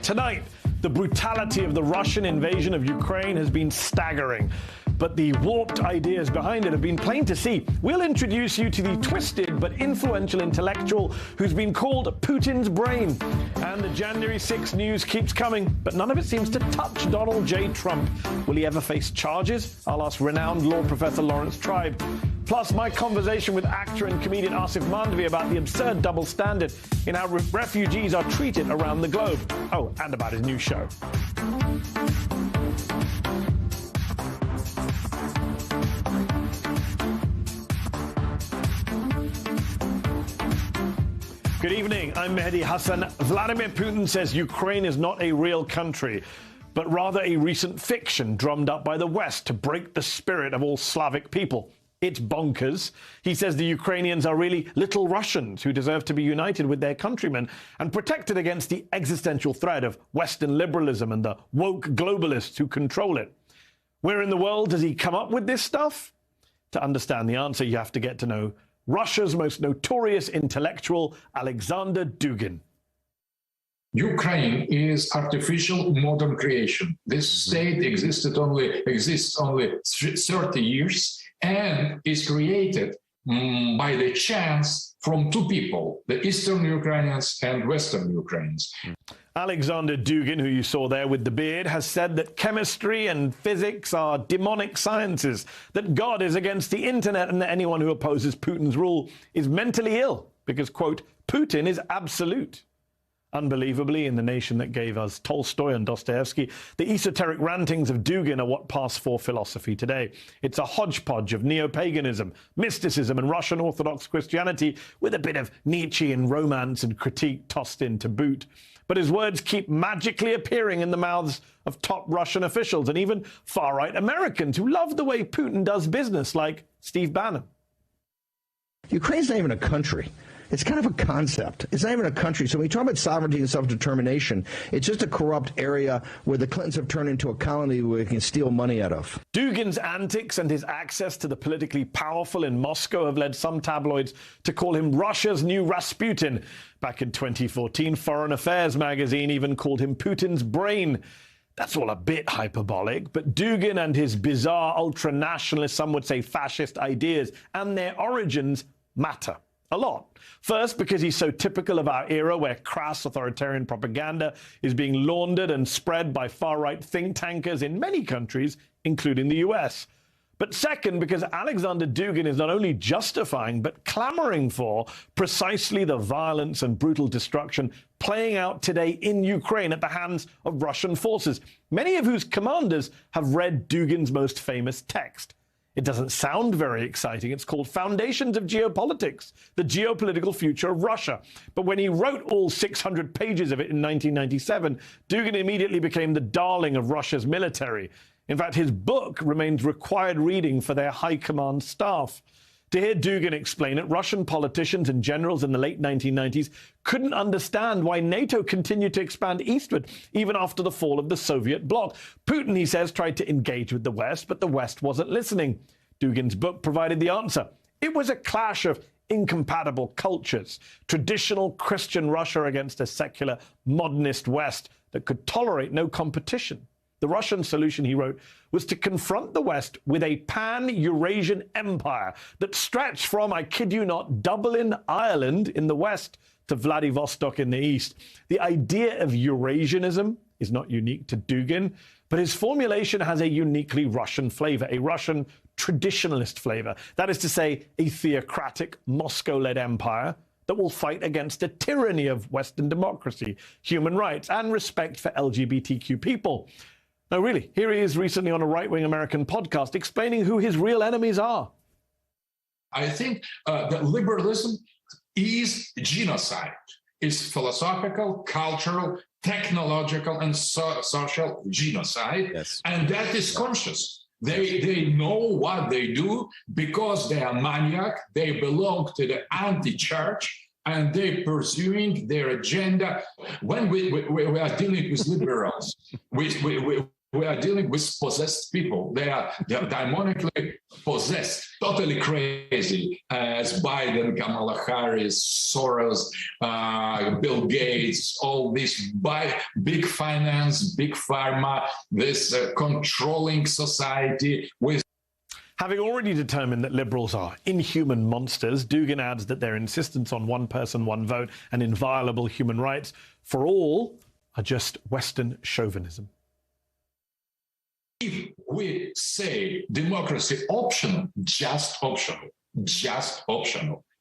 Tonight, the brutality of the Russian invasion of Ukraine has been staggering, but the warped ideas behind it have been plain to see. We'll introduce you to the twisted but influential intellectual who's been called Putin's brain. And the January 6th news keeps coming, but none of it seems to touch Donald J. Trump. Will he ever face charges? I'll ask renowned law professor Lawrence Tribe. Plus, my conversation with actor and comedian Asif Mandvi about the absurd double standard in how refugees are treated around the globe. Oh, and about his new show. Good evening, I'm Mehdi Hassan. Vladimir Putin says Ukraine is not a real country, but rather a recent fiction drummed up by the West to break the spirit of all Slavic people. It's bonkers. He says the Ukrainians are really little Russians who deserve to be united with their countrymen and protected against the existential threat of Western liberalism and the woke globalists who control it. Where in the world does he come up with this stuff? To understand the answer, you have to get to know Russia's most notorious intellectual, Alexander Dugin. Ukraine is artificial modern creation. This state exists only 30 years and is created by the chance from two people, the Eastern Ukrainians and Western Ukrainians. Alexander Dugin, who you saw there with the beard, has said that chemistry and physics are demonic sciences, that God is against the internet, and that anyone who opposes Putin's rule is mentally ill because, quote, Putin is absolute. Unbelievably, in the nation that gave us Tolstoy and Dostoevsky, the esoteric rantings of Dugin are what pass for philosophy today. It's a hodgepodge of neo-paganism, mysticism, and Russian Orthodox Christianity with a bit of Nietzschean romance and critique tossed in to boot. But his words keep magically appearing in the mouths of top Russian officials and even far-right Americans who love the way Putin does business, like Steve Bannon. Ukraine's not even a country. It's kind of a concept. It's not even a country. So when you talk about sovereignty and self-determination, it's just a corrupt area where the Clintons have turned into a colony where they can steal money out of. Dugin's antics and his access to the politically powerful in Moscow have led some tabloids to call him Russia's new Rasputin. Back in 2014, Foreign Affairs magazine even called him Putin's brain. That's all a bit hyperbolic, but Dugin and his bizarre ultra-nationalist, some would say fascist ideas and their origins matter. A lot. First, because he's so typical of our era where crass authoritarian propaganda is being laundered and spread by far-right think tankers in many countries, including the US. But second, because Alexander Dugin is not only justifying but clamoring for precisely the violence and brutal destruction playing out today in Ukraine at the hands of Russian forces, many of whose commanders have read Dugin's most famous text. It doesn't sound very exciting. It's called Foundations of Geopolitics, the geopolitical future of Russia. But when he wrote all 600 pages of it in 1997, Dugin immediately became the darling of Russia's military. In fact, his book remains required reading for their high command staff. To hear Dugin explain it, Russian politicians and generals in the late 1990s couldn't understand why NATO continued to expand eastward, even after the fall of the Soviet bloc. Putin, he says, tried to engage with the West, but the West wasn't listening. Dugin's book provided the answer. It was a clash of incompatible cultures, traditional Christian Russia against a secular modernist West that could tolerate no competition. The Russian solution, he wrote, was to confront the West with a pan-Eurasian empire that stretched from, I kid you not, Dublin, Ireland in the west to Vladivostok in the east. The idea of Eurasianism is not unique to Dugin, but his formulation has a uniquely Russian flavor, a Russian traditionalist flavor. That is to say, a theocratic, Moscow-led empire that will fight against a tyranny of Western democracy, human rights, and respect for LGBTQ people. No, really, here he is recently on a right-wing American podcast explaining who his real enemies are. I think that liberalism is genocide. It's philosophical, cultural, technological, and social genocide. Yes. And that is conscious. They know what they do because they are maniac. They belong to the anti-church. And they're pursuing their agenda. When we are dealing with liberals, we we are dealing with possessed people. They are demonically possessed, totally crazy, as Biden, Kamala Harris, Soros, Bill Gates, all this big finance, big pharma, this controlling society with. Having already determined that liberals are inhuman monsters, Dugin adds that their insistence on one person, one vote and inviolable human rights for all are just Western chauvinism. If we say democracy optional, just optional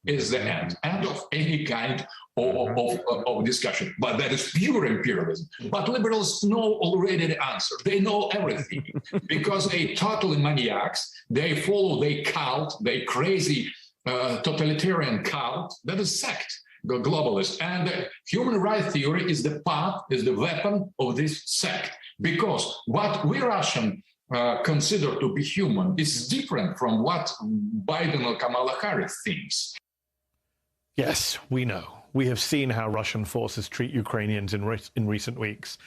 is the end of any kind of discussion. But that is pure imperialism. But liberals know already the answer. They know everything because they totally maniacs. They follow their cult, their crazy totalitarian cult that is sect, globalist. And the human rights theory is the weapon of this sect. Because what we Russians consider to be human is different from what Biden or Kamala Harris thinks. Yes, we know. We have seen how Russian forces treat Ukrainians in recent weeks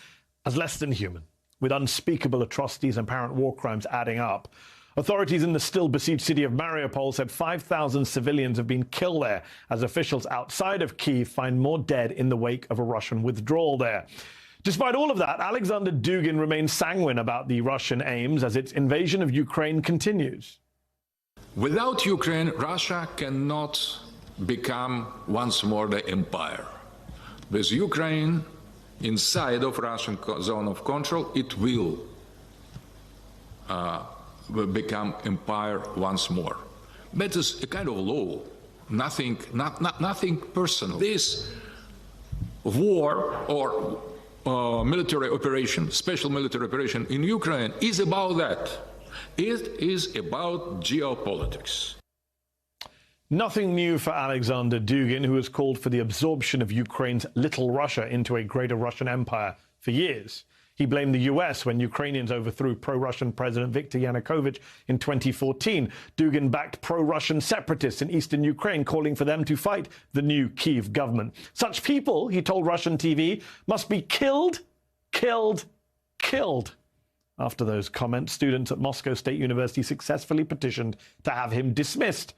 as less than human, with unspeakable atrocities and apparent war crimes adding up. Authorities in the still besieged city of Mariupol said 5,000 civilians have been killed there, as officials outside of Kyiv find more dead in the wake of a Russian withdrawal there. Despite all of that, Alexander Dugin remains sanguine about the Russian aims as its invasion of Ukraine continues. Without Ukraine, Russia cannot become once more the empire. With Ukraine inside of Russian zone of control, it will become empire once more. That is a kind of law, nothing personal. This war or military operation, special military operation in Ukraine is about that. It is about geopolitics. Nothing new for Alexander Dugin, who has called for the absorption of Ukraine's Little Russia into a greater Russian empire for years. He blamed the US when Ukrainians overthrew pro-Russian President Viktor Yanukovych in 2014. Dugin backed pro-Russian separatists in eastern Ukraine, calling for them to fight the new Kyiv government. Such people, he told Russian TV, must be killed. After those comments, students at Moscow State University successfully petitioned to have him dismissed.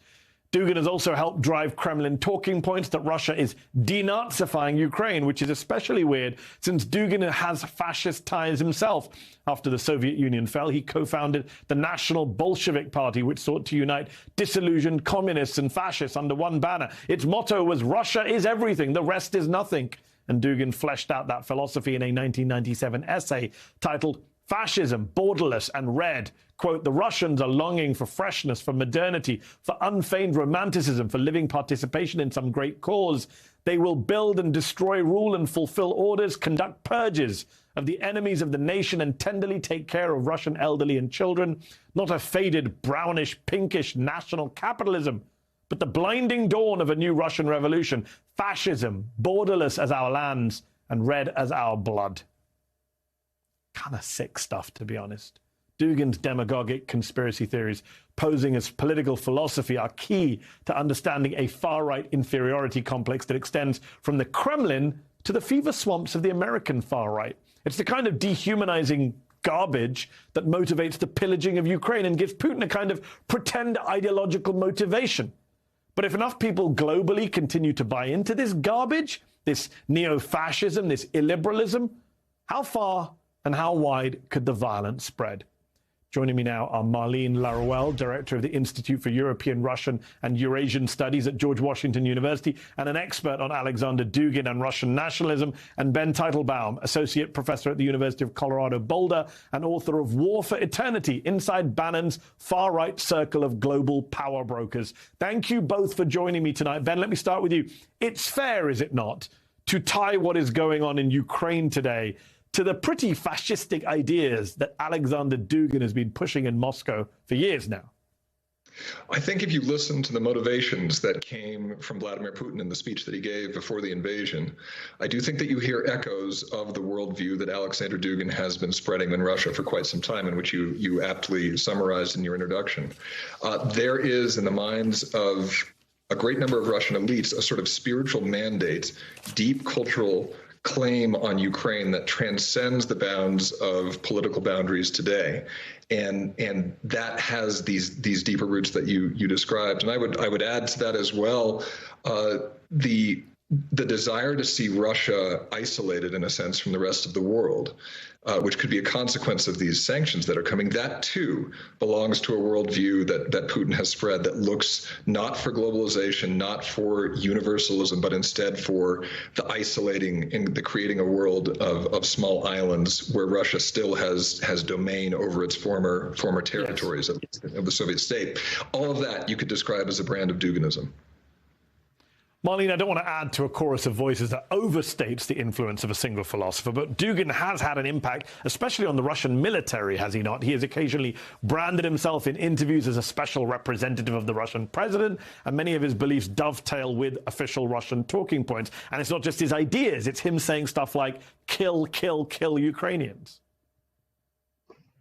Dugin has also helped drive Kremlin talking points that Russia is denazifying Ukraine, which is especially weird since Dugin has fascist ties himself. After the Soviet Union fell, he co-founded the National Bolshevik Party, which sought to unite disillusioned communists and fascists under one banner. Its motto was "Russia is everything, the rest is nothing." And Dugin fleshed out that philosophy in a 1997 essay titled "Fascism, Borderless and Red." Quote, "The Russians are longing for freshness, for modernity, for unfeigned romanticism, for living participation in some great cause. They will build and destroy, rule and fulfill orders, conduct purges of the enemies of the nation and tenderly take care of Russian elderly and children. Not a faded, brownish, pinkish national capitalism, but the blinding dawn of a new Russian revolution. Fascism, borderless as our lands and red as our blood." Kind of sick stuff, to be honest. Dugin's demagogic conspiracy theories posing as political philosophy are key to understanding a far-right inferiority complex that extends from the Kremlin to the fever swamps of the American far-right. It's the kind of dehumanizing garbage that motivates the pillaging of Ukraine and gives Putin a kind of pretend ideological motivation. But if enough people globally continue to buy into this garbage, this neo-fascism, this illiberalism, how far and how wide could the violence spread? Joining me now are Marlene Laruelle, Director of the Institute for European, Russian and Eurasian Studies at George Washington University and an expert on Alexander Dugin and Russian nationalism, and Ben Teitelbaum, Associate Professor at the University of Colorado Boulder and author of War for Eternity, Inside Bannon's Far-Right Circle of Global Power Brokers. Thank you both for joining me tonight. Ben, let me start with you. It's fair, is it not, to tie what is going on in Ukraine today to the pretty fascistic ideas that Alexander Dugin has been pushing in Moscow for years now? I think if you listen to the motivations that came from Vladimir Putin in the speech that he gave before the invasion, I do think that you hear echoes of the worldview that Alexander Dugin has been spreading in Russia for quite some time, and which you aptly summarized in your introduction. There is, in the minds of a great number of Russian elites, a sort of spiritual mandate, deep cultural claim on Ukraine that transcends the bounds of political boundaries today, and that has these deeper roots that you described. And I would add to that as well the desire to see Russia isolated in a sense from the rest of the world, which could be a consequence of these sanctions that are coming. That too belongs to a worldview that Putin has spread that looks not for globalization, not for universalism, but instead for the isolating and the creating a world of small islands where Russia still has domain over its former territories, yes, of the Soviet state. All of that you could describe as a brand of Duginism. Marlene, I don't want to add to a chorus of voices that overstates the influence of a single philosopher, but Dugin has had an impact, especially on the Russian military, has he not? He has occasionally branded himself in interviews as a special representative of the Russian president, and many of his beliefs dovetail with official Russian talking points. And it's not just his ideas, it's him saying stuff like, kill, kill, kill Ukrainians.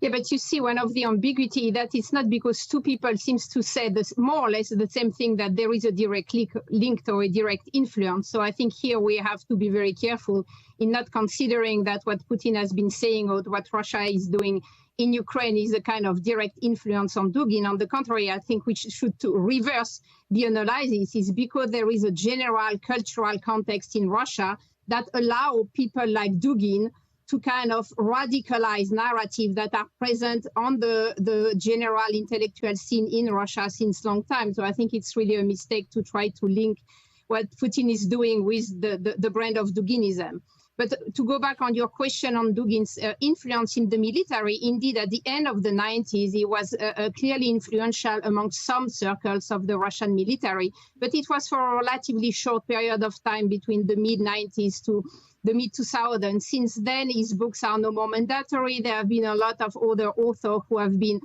Yeah, but you see one of the ambiguity that it's not because two people seems to say this more or less the same thing that there is a direct link or a direct influence. So I think here we have to be very careful in not considering that what Putin has been saying or what Russia is doing in Ukraine is a kind of direct influence on Dugin. On the contrary, I think we should to reverse the analysis is because there is a general cultural context in Russia that allow people like Dugin to kind of radicalize narrative that are present on the general intellectual scene in Russia since long time. So I think it's really a mistake to try to link what Putin is doing with the brand of Duginism. But to go back on your question on Dugin's influence in the military, indeed, at the end of the 90s, he was clearly influential among some circles of the Russian military. But it was for a relatively short period of time between the mid-90s to the mid-2000s. Since then, his books are no more mandatory. There have been a lot of other authors who have been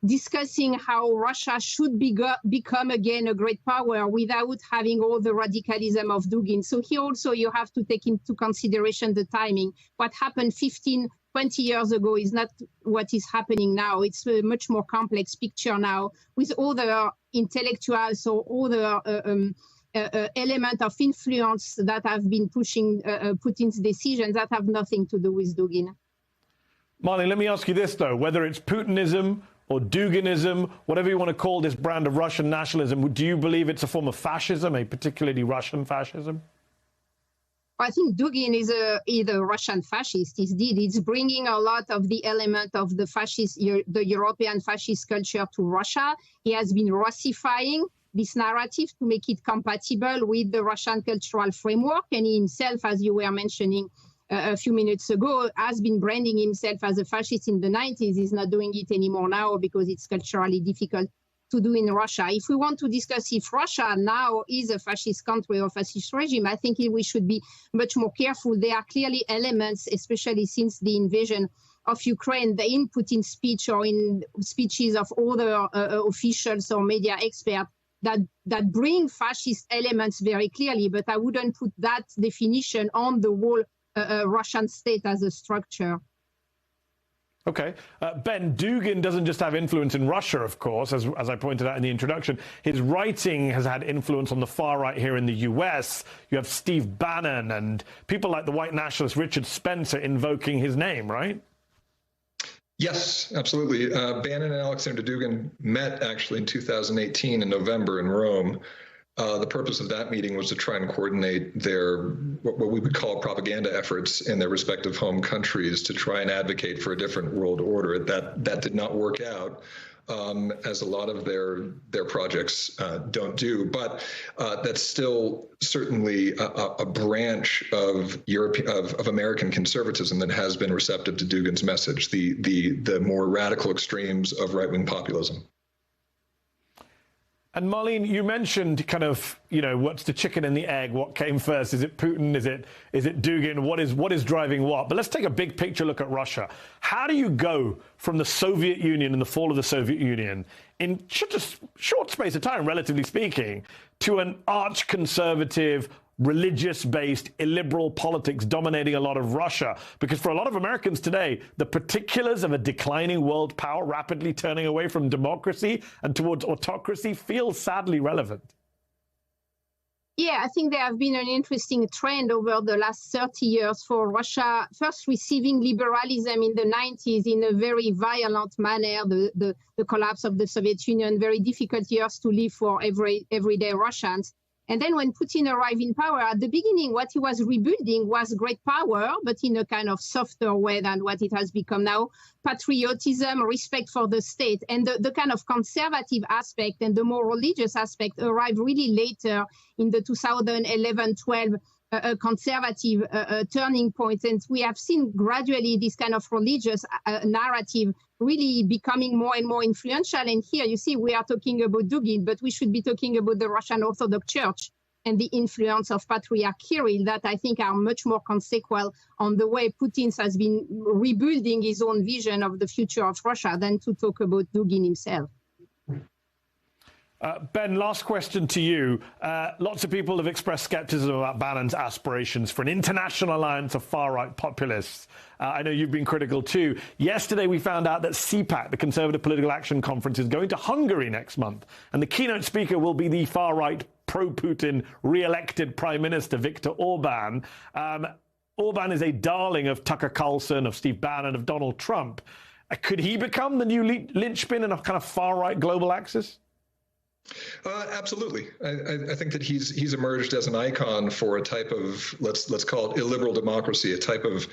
discussing how Russia should become again a great power without having all the radicalism of Dugin. So here also you have to take into consideration the timing. What happened 15, 20 years ago is not what is happening now. It's a much more complex picture now with other intellectuals or other element of influence that have been pushing Putin's decisions that have nothing to do with Dugin. Marlene, let me ask you this, though. Whether it's Putinism or Duginism, whatever you want to call this brand of Russian nationalism, do you believe it's a form of fascism, a particularly Russian fascism? I think Dugin is a Russian fascist. Indeed, it's bringing a lot of the element of the European fascist culture to Russia. He has been Russifying this narrative to make it compatible with the Russian cultural framework. And he himself, as you were mentioning a few minutes ago, has been branding himself as a fascist in the 90s. He's not doing it anymore now because it's culturally difficult to do in Russia. If we want to discuss if Russia now is a fascist country or fascist regime, I think we should be much more careful. There are clearly elements, especially since the invasion of Ukraine, the input in speech or in speeches of other officials or media experts that bring fascist elements very clearly, but I wouldn't put that definition on the whole Russian state as a structure. Okay. Ben, Dugin doesn't just have influence in Russia, of course, as I pointed out in the introduction. His writing has had influence on the far right here in the US. You have Steve Bannon and people like the white nationalist Richard Spencer invoking his name, right? Yes, absolutely. Bannon and Alexander Dugin met actually in 2018 in November in Rome. The purpose of that meeting was to try and coordinate their, what we would call propaganda efforts in their respective home countries to try and advocate for a different world order. That did not work out, as a lot of their projects don't do. But that's still certainly a branch of American conservatism that has been receptive to Dugin's message, the more radical extremes of right-wing populism. And Marlene, you mentioned kind of, what's the chicken and the egg? What came first? Is it Putin? Is it Dugin? What is driving what? But let's take a big picture look at Russia. How do you go from the Soviet Union and the fall of the Soviet Union in such a short space of time, relatively speaking, to an arch-conservative, religious-based, illiberal politics dominating a lot of Russia? Because for a lot of Americans today, the particulars of a declining world power rapidly turning away from democracy and towards autocracy feels sadly relevant. Yeah, I think there have been an interesting trend over the last 30 years for Russia, first receiving liberalism in the 90s in a very violent manner, the collapse of the Soviet Union, very difficult years to live for everyday Russians. And then when Putin arrived in power, at the beginning, what he was rebuilding was great power, but in a kind of softer way than what it has become now. Patriotism, respect for the state, and the kind of conservative aspect and the more religious aspect arrived really later in the 2011-12 conservative turning point. And we have seen gradually this kind of religious narrative really becoming more and more influential. And here you see we are talking about Dugin, but we should be talking about the Russian Orthodox Church and the influence of Patriarch Kirill that I think are much more consequential on the way Putin has been rebuilding his own vision of the future of Russia than to talk about Dugin himself. Ben, last question to you. Lots of people have expressed skepticism about Bannon's aspirations for an international alliance of far-right populists. I know you've been critical too. Yesterday we found out that CPAC, the Conservative Political Action Conference, is going to Hungary next month, and the keynote speaker will be the far-right, pro-Putin, re-elected Prime Minister Viktor Orban. Orban is a darling of Tucker Carlson, of Steve Bannon, of Donald Trump. Could he become the new linchpin in a kind of far-right global axis? Absolutely. I think that he's emerged as an icon for a type of, let's call it illiberal democracy, a type of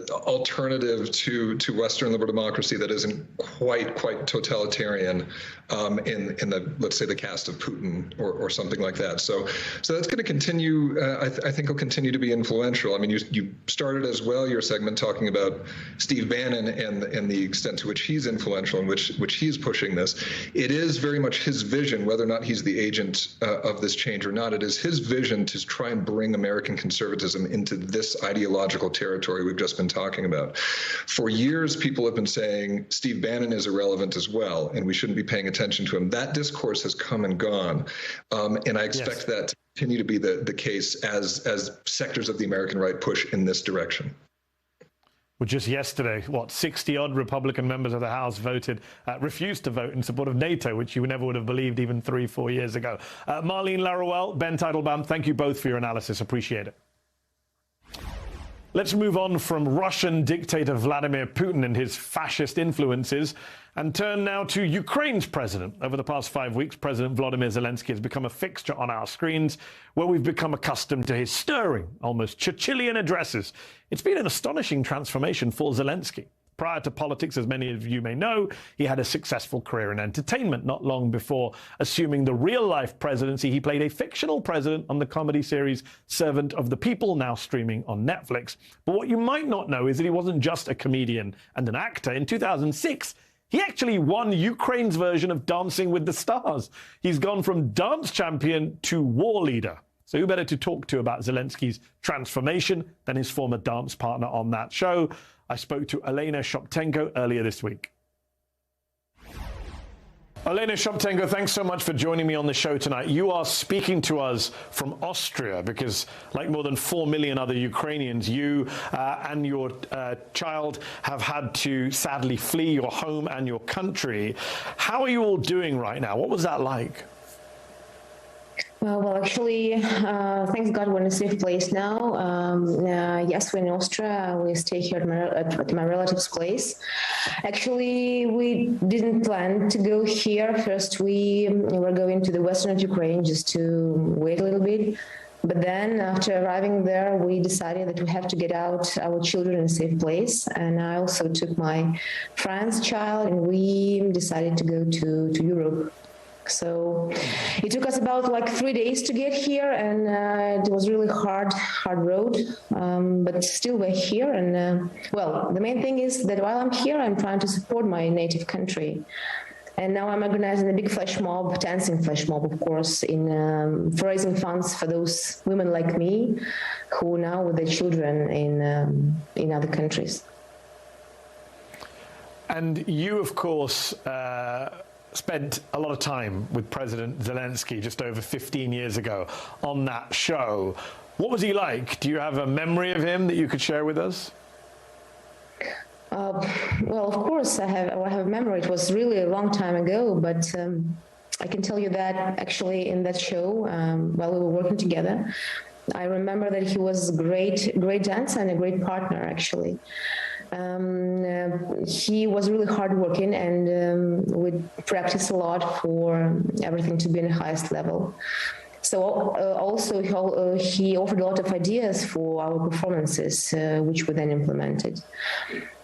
alternative to Western liberal democracy that isn't quite totalitarian in the, let's say, the cast of Putin or something like that. So that's going to continue. I think he'll continue to be influential. I mean, you started as well your segment talking about Steve Bannon and the extent to which he's influential and which he's pushing this. It is very much his vision, whether or not he's the agent of this change or not. It is his vision to try and bring American conservatism into this ideological territory we've just been talking about. For years, people have been saying Steve Bannon is irrelevant as well, and we shouldn't be paying attention to him. That discourse has come and gone, and I expect that to continue to be the case as sectors of the American right push in this direction. Well, just yesterday, 60-odd Republican members of the House refused to vote in support of NATO, which you never would have believed even 3-4 years ago. Marlene Laruelle, Ben Teitelbaum, thank you both for your analysis. Appreciate it. Let's move on from Russian dictator Vladimir Putin and his fascist influences and turn now to Ukraine's president. Over the past 5 weeks, President Volodymyr Zelensky has become a fixture on our screens, where we've become accustomed to his stirring, almost Churchillian addresses. It's been an astonishing transformation for Zelensky. Prior to politics, as many of you may know, he had a successful career in entertainment. Not long before assuming the real-life presidency, he played a fictional president on the comedy series Servant of the People, now streaming on Netflix. But what you might not know is that he wasn't just a comedian and an actor. In 2006, he actually won Ukraine's version of Dancing with the Stars. He's gone from dance champion to war leader. So who better to talk to about Zelensky's transformation than his former dance partner on that show? I spoke to Elena Shoptenko earlier this week. Elena Shoptenko, thanks so much for joining me on the show tonight. You are speaking to us from Austria because, like more than 4 million other Ukrainians, you and your child have had to sadly flee your home and your country. How are you all doing right now? What was that like? Well, actually, thanks God, we're in a safe place now. Yes, we're in Austria. We stay here at my relative's place. Actually, we didn't plan to go here. First, we were going to the western of Ukraine just to wait a little bit. But then after arriving there, we decided that we have to get out our children in a safe place. And I also took my friend's child, and we decided to go to Europe. So it took us about 3 days to get here, and it was really hard road, but still we're here. And well, the main thing is that while I'm here, I'm trying to support my native country. And now I'm organizing a big flash mob, dancing flash mob, of course, for raising funds for those women like me who now with their children in other countries. And you, of course, spent a lot of time with President Zelensky just over 15 years ago on that show. What was he like? Do you have a memory of him that you could share with us? Well, of course, I have a memory. It was really a long time ago, but I can tell you that actually in that show, while we were working together, I remember that he was a great dancer and a great partner, actually. He was really hardworking, and would practice a lot for everything to be in the highest level. So also he offered a lot of ideas for our performances, which we then implemented.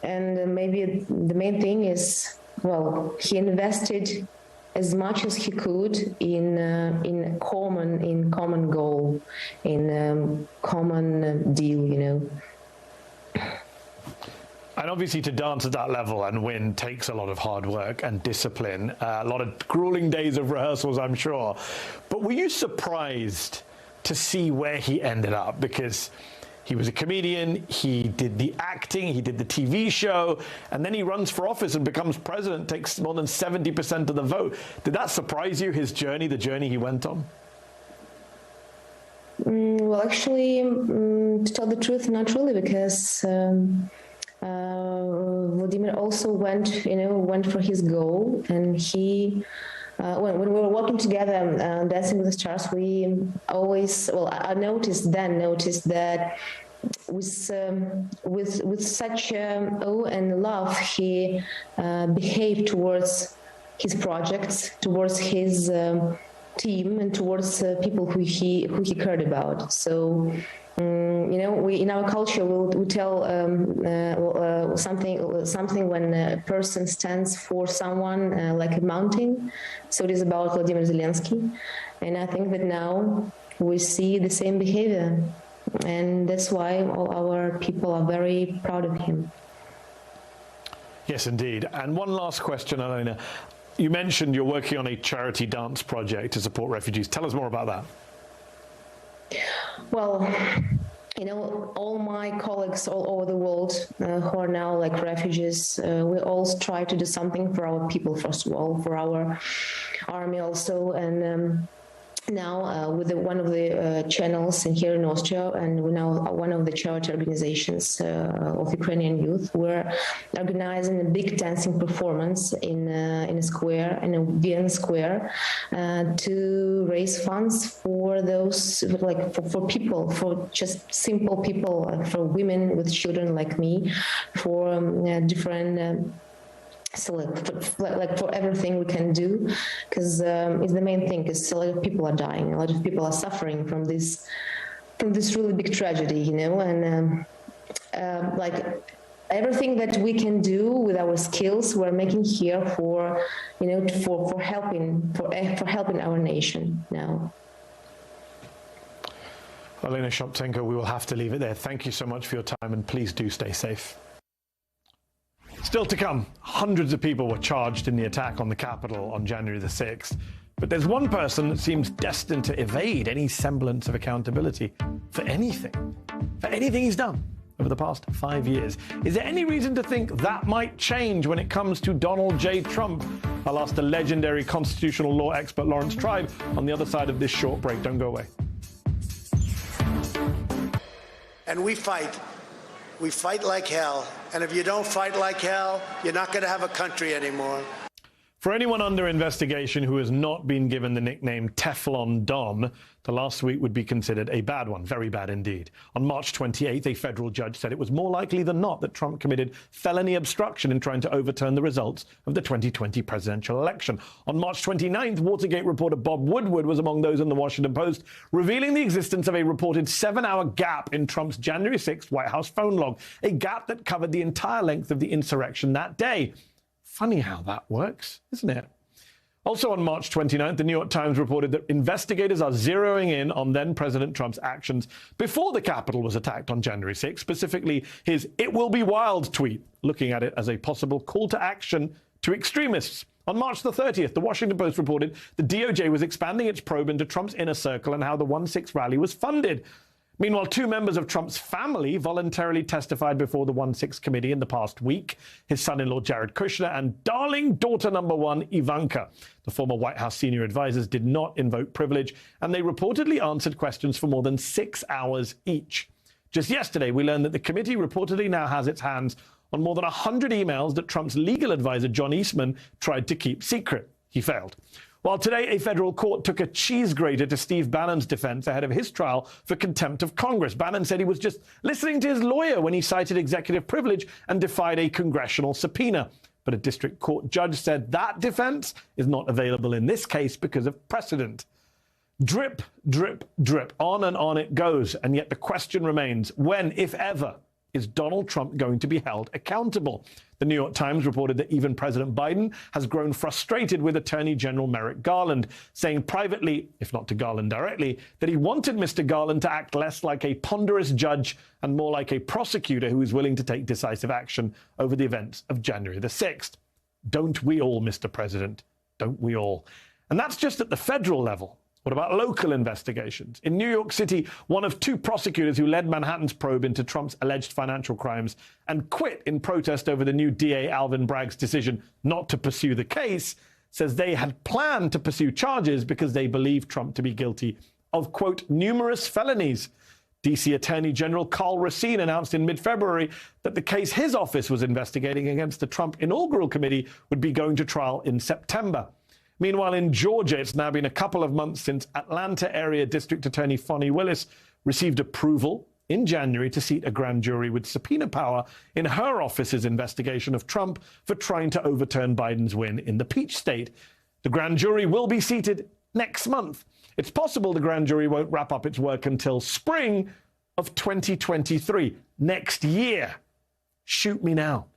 And maybe the main thing is, well, he invested as much as he could in common goal, in common deal, you know. And obviously to dance at that level and win takes a lot of hard work and discipline, a lot of grueling days of rehearsals, I'm sure. But were you surprised to see where he ended up? Because he was a comedian, he did the acting, he did the TV show, and then he runs for office and becomes president, takes more than 70% of the vote. Did that surprise you, his journey, the journey he went on? Well, actually, to tell the truth, not really, because Vladimir also went for his goal, and he, when we were working together, Dancing with the Stars, we always, well, I noticed that with such awe and love he behaved towards his projects, towards his team, and towards people who he cared about. So. We in our culture we tell something when a person stands for someone like a mountain. So it is about Vladimir Zelensky, and I think that now we see the same behavior, and that's why all our people are very proud of him. Yes, indeed. And one last question, Alena. You mentioned you're working on a charity dance project to support refugees. Tell us more about that. Well, all my colleagues all over the world who are now like refugees, we all try to do something for our people, first of all, for our army also, and now with one of the channels in here in Austria, and we're now one of the charity organizations of Ukrainian youth, we're organizing a big dancing performance in a square, in a Vienna square, to raise funds for those, like for people, for just simple people, for women with children like me, for different so for everything we can do, because it's the main thing, because a lot of people are dying, a lot of people are suffering from this really big tragedy, and like everything that we can do with our skills we're making here for helping our nation now. Alena Shoptenko, we will have to leave it there. Thank you so much for your time, and please do stay safe. Still to come, hundreds of people were charged in the attack on the Capitol on January the 6th. But there's one person that seems destined to evade any semblance of accountability for anything he's done over the past 5 years. Is there any reason to think that might change when it comes to Donald J. Trump? I'll ask the legendary constitutional law expert Lawrence Tribe on the other side of this short break. Don't go away. And we fight. We fight like hell. And if you don't fight like hell, you're not going to have a country anymore. For anyone under investigation who has not been given the nickname Teflon Don, the last week would be considered a bad one, very bad indeed. On March 28th, a federal judge said it was more likely than not that Trump committed felony obstruction in trying to overturn the results of the 2020 presidential election. On March 29th, Watergate reporter Bob Woodward was among those in the Washington Post, revealing the existence of a reported 7-hour gap in Trump's January 6th White House phone log, a gap that covered the entire length of the insurrection that day. Funny how that works, isn't it? Also on March 29th, the New York Times reported that investigators are zeroing in on then-President Trump's actions before the Capitol was attacked on January 6th, specifically his "It will be wild" tweet, looking at it as a possible call to action to extremists. On March the 30th, the Washington Post reported the DOJ was expanding its probe into Trump's inner circle and how the 1-6 rally was funded. Meanwhile, 2 members of Trump's family voluntarily testified before the 1-6 committee in the past week, his son-in-law Jared Kushner and darling daughter number 1, Ivanka. The former White House senior advisors did not invoke privilege, and they reportedly answered questions for more than 6 hours each. Just yesterday, we learned that the committee reportedly now has its hands on more than 100 emails that Trump's legal advisor, John Eastman, tried to keep secret. He failed. While today a federal court took a cheese grater to Steve Bannon's defense ahead of his trial for contempt of Congress. Bannon said he was just listening to his lawyer when he cited executive privilege and defied a congressional subpoena. But a district court judge said that defense is not available in this case because of precedent. Drip, drip, drip. On and on it goes. And yet the question remains, when, if ever, is Donald Trump going to be held accountable? The New York Times reported that even President Biden has grown frustrated with Attorney General Merrick Garland, saying privately, if not to Garland directly, that he wanted Mr. Garland to act less like a ponderous judge and more like a prosecutor who is willing to take decisive action over the events of January the 6th. Don't we all, Mr. President? Don't we all? And that's just at the federal level. What about local investigations? In New York City, one of two prosecutors who led Manhattan's probe into Trump's alleged financial crimes and quit in protest over the new DA Alvin Bragg's decision not to pursue the case, says they had planned to pursue charges because they believe Trump to be guilty of, quote, numerous felonies. D.C. Attorney General Karl Racine announced in mid-February that the case his office was investigating against the Trump inaugural committee would be going to trial in September. Meanwhile, in Georgia, it's now been a couple of months since Atlanta area District Attorney Fani Willis received approval in January to seat a grand jury with subpoena power in her office's investigation of Trump for trying to overturn Biden's win in the Peach State. The grand jury will be seated next month. It's possible the grand jury won't wrap up its work until spring of 2023, next year. Shoot me now.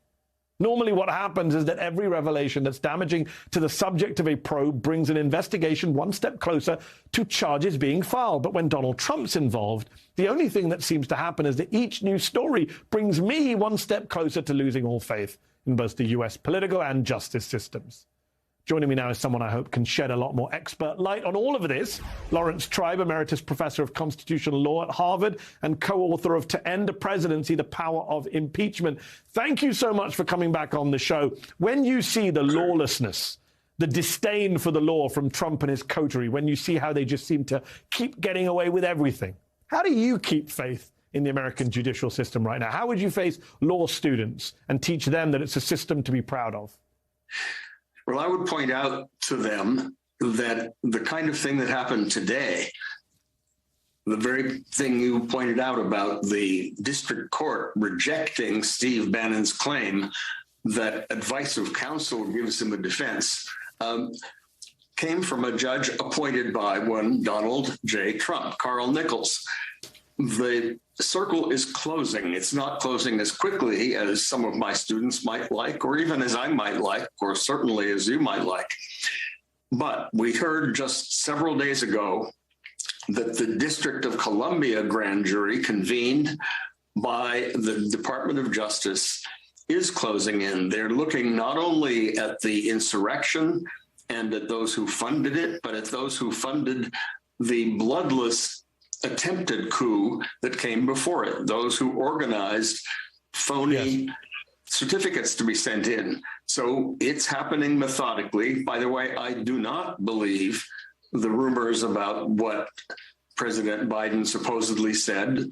Normally what happens is that every revelation that's damaging to the subject of a probe brings an investigation one step closer to charges being filed. But when Donald Trump's involved, the only thing that seems to happen is that each new story brings me one step closer to losing all faith in both the U.S. political and justice systems. Joining me now is someone I hope can shed a lot more expert light on all of this. Lawrence Tribe, Emeritus Professor of Constitutional Law at Harvard and co-author of To End a Presidency, The Power of Impeachment. Thank you so much for coming back on the show. When you see the lawlessness, the disdain for the law from Trump and his coterie, when you see how they just seem to keep getting away with everything, how do you keep faith in the American judicial system right now? How would you face law students and teach them that it's a system to be proud of? Well, I would point out to them that the kind of thing that happened today, the very thing you pointed out about the district court rejecting Steve Bannon's claim that advice of counsel gives him a defense, came from a judge appointed by one Donald J. Trump, Carl Nichols. The circle is closing. It's not closing as quickly as some of my students might like, or even as I might like, or certainly as you might like. But we heard just several days ago that the District of Columbia grand jury convened by the Department of Justice is closing in. They're looking not only at the insurrection and at those who funded it, but at those who funded the bloodless attempted coup that came before it, those who organized phony certificates to be sent in. So it's happening methodically. By the way, I do not believe the rumors about what President Biden supposedly said.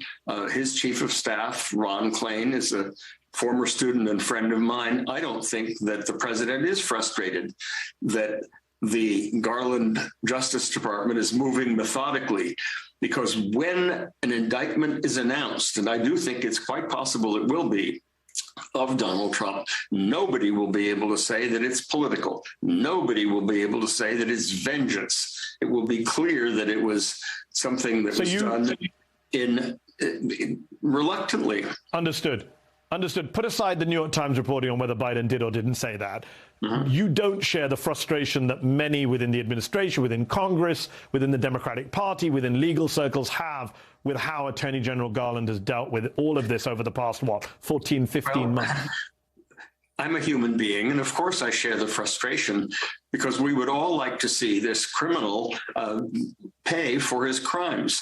His chief of staff, Ron Klain, is a former student and friend of mine. I don't think that the president is frustrated that the Garland Justice Department is moving methodically, because when an indictment is announced, and I do think it's quite possible it will be, of Donald Trump, nobody will be able to say that it's political. Nobody will be able to say that it's vengeance. It will be clear that it was something that was done in reluctantly. Understood. Put aside the New York Times reporting on whether Biden did or didn't say that. Mm-hmm. You don't share the frustration that many within the administration, within Congress, within the Democratic Party, within legal circles have with how Attorney General Garland has dealt with all of this over the past, 14, 15 months? I'm a human being, and of course I share the frustration, because we would all like to see this criminal pay for his crimes.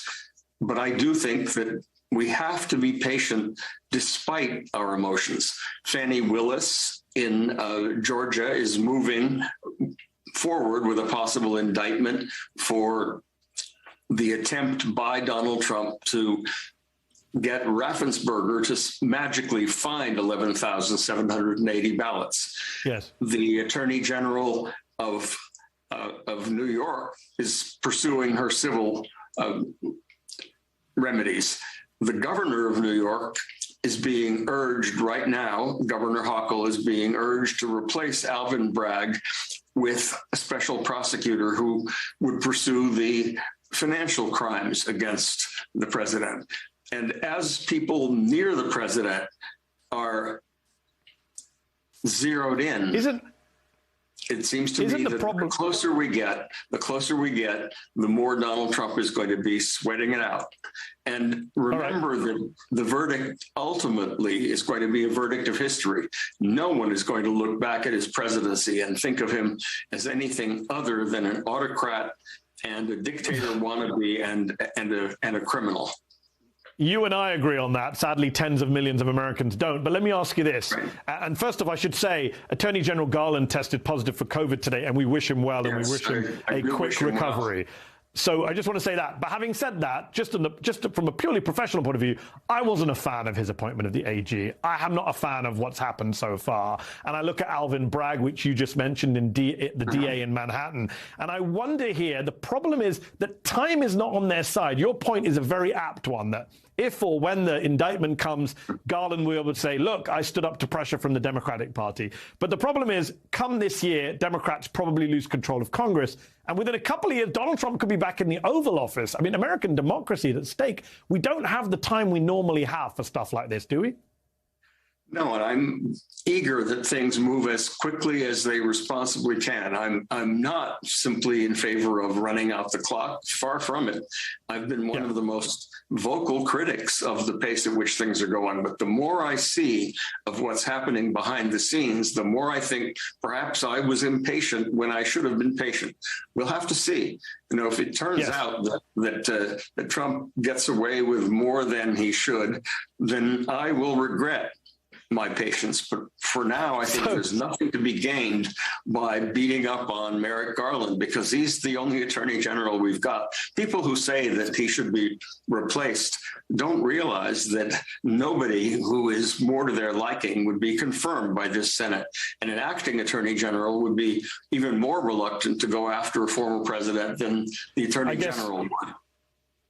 But I do think that we have to be patient despite our emotions. Fani Willis in Georgia is moving forward with a possible indictment for the attempt by Donald Trump to get Raffensperger to magically find 11,780 ballots. Yes. The Attorney General of of New York is pursuing her civil remedies. The governor of New York is being urged right now, Governor Hochul is being urged to replace Alvin Bragg with a special prosecutor who would pursue the financial crimes against the president. And as people near the president are zeroed in, it seems to me that the closer we get, the more Donald Trump is going to be sweating it out. And remember that the verdict ultimately is going to be a verdict of history. No one is going to look back at his presidency and think of him as anything other than an autocrat and a dictator wannabe and a criminal. You and I agree on that. Sadly, tens of millions of Americans don't. But let me ask you this. Right. And first off, I should say, Attorney General Garland tested positive for COVID today, and we wish him well, and we wish him a quick recovery. So I just want to say that. But having said that, just from a purely professional point of view, I wasn't a fan of his appointment of the AG. I am not a fan of what's happened so far. And I look at Alvin Bragg, which you just mentioned, in the DA in Manhattan. And I wonder here, the problem is that time is not on their side. Your point is a very apt one, that if or when the indictment comes, Garland will be able to say, look, I stood up to pressure from the Democratic Party. But the problem is, come this year, Democrats probably lose control of Congress. And within a couple of years, Donald Trump could be back in the Oval Office. I mean, American democracy is at stake. We don't have the time we normally have for stuff like this, do we? No, and I'm eager that things move as quickly as they responsibly can. I'm not simply in favor of running out the clock. Far from it. I've been one of the most vocal critics of the pace at which things are going. But the more I see of what's happening behind the scenes, the more I think perhaps I was impatient when I should have been patient. We'll have to see. You know, if it turns out that Trump gets away with more than he should, then I will regret my patience. But for now, I think there's nothing to be gained by beating up on Merrick Garland, because he's the only attorney general we've got. People who say that he should be replaced don't realize that nobody who is more to their liking would be confirmed by this Senate. And an acting attorney general would be even more reluctant to go after a former president than the attorney general would.